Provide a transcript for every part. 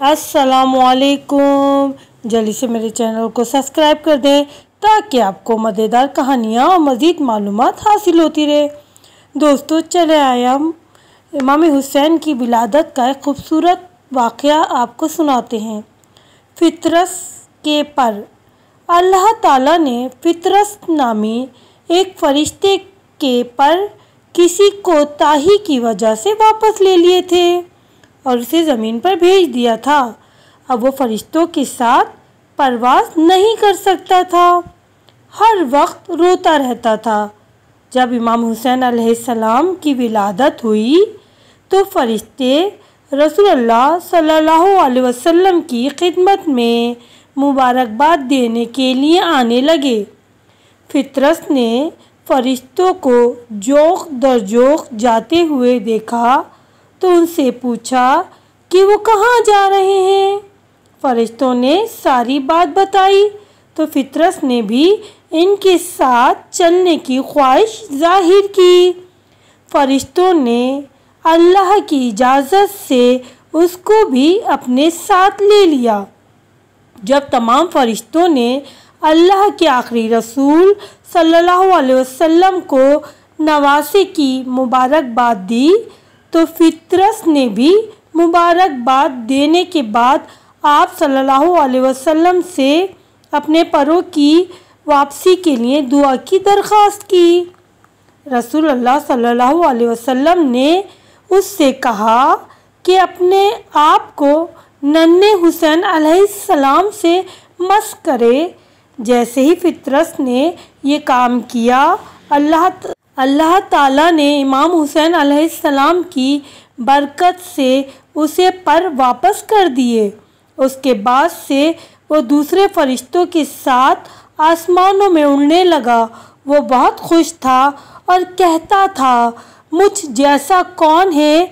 अस्सलामुअलैकुम। जल्दी से मेरे चैनल को सब्सक्राइब कर दें ताकि आपको मज़ेदार कहानियाँ और मज़ीद मालूमात हासिल होती रहे। दोस्तों, चले आए हम इमाम हुसैन की विलादत का एक खूबसूरत वाक़या आपको सुनाते हैं। फितरस के पर अल्लाह ताला ने फितरस नामी एक फरिश्ते के पर किसी कोताही की वजह से वापस ले लिए थे और उसे ज़मीन पर भेज दिया था। अब वो फरिश्तों के साथ परवाज़ नहीं कर सकता था, हर वक्त रोता रहता था। जब इमाम हुसैन अलैहिस्सलाम की विलादत हुई तो फरिश्ते रसूलुल्लाह सल्लल्लाहु अलैहि वसल्लम की खिदमत में मुबारकबाद देने के लिए आने लगे। फितरस ने फरिश्तों को जोख दर जोख जाते हुए देखा तो उनसे पूछा कि वो कहाँ जा रहे हैं। फरिश्तों ने सारी बात बताई तो फितरस ने भी इनके साथ चलने की ख्वाहिश जाहिर की। फरिश्तों ने अल्लाह की इजाज़त से उसको भी अपने साथ ले लिया। जब तमाम फरिश्तों ने अल्लाह के आखिरी रसूल सल्लल्लाहु अलैहि वसल्लम को नवासे की मुबारकबाद दी तो फितरस ने भी मुबारकबाद देने के बाद आप सल्लल्लाहु अलैहि वसल्लम से अपने परों की वापसी के लिए दुआ की दरख्वास्त की। रसूलुल्लाह सल्लल्लाहु अलैहि वसल्लम ने उससे कहा कि अपने आप को नन्हे हुसैन अलैहिस्सलाम से मस करे। जैसे ही फितरस ने ये काम किया, अल्लाह ताला ने इमाम हुसैन अलैहिस्सलाम की बरकत से उसे पर वापस कर दिए। उसके बाद से वो दूसरे फरिश्तों के साथ आसमानों में उड़ने लगा। वो बहुत खुश था और कहता था, मुझ जैसा कौन है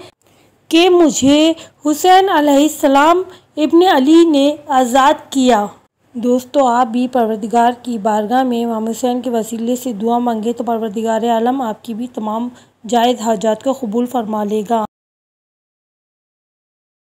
कि मुझे हुसैन अलैहिस्सलाम इब्न अली ने आज़ाद किया। दोस्तों, आप भी परवरदिगार की बारगाह में इमाम हुसैन के वसीले से दुआ मांगे तो परवरदिगार आलम आपकी भी तमाम जायज़ हाजात को कबूल फरमा लेगा।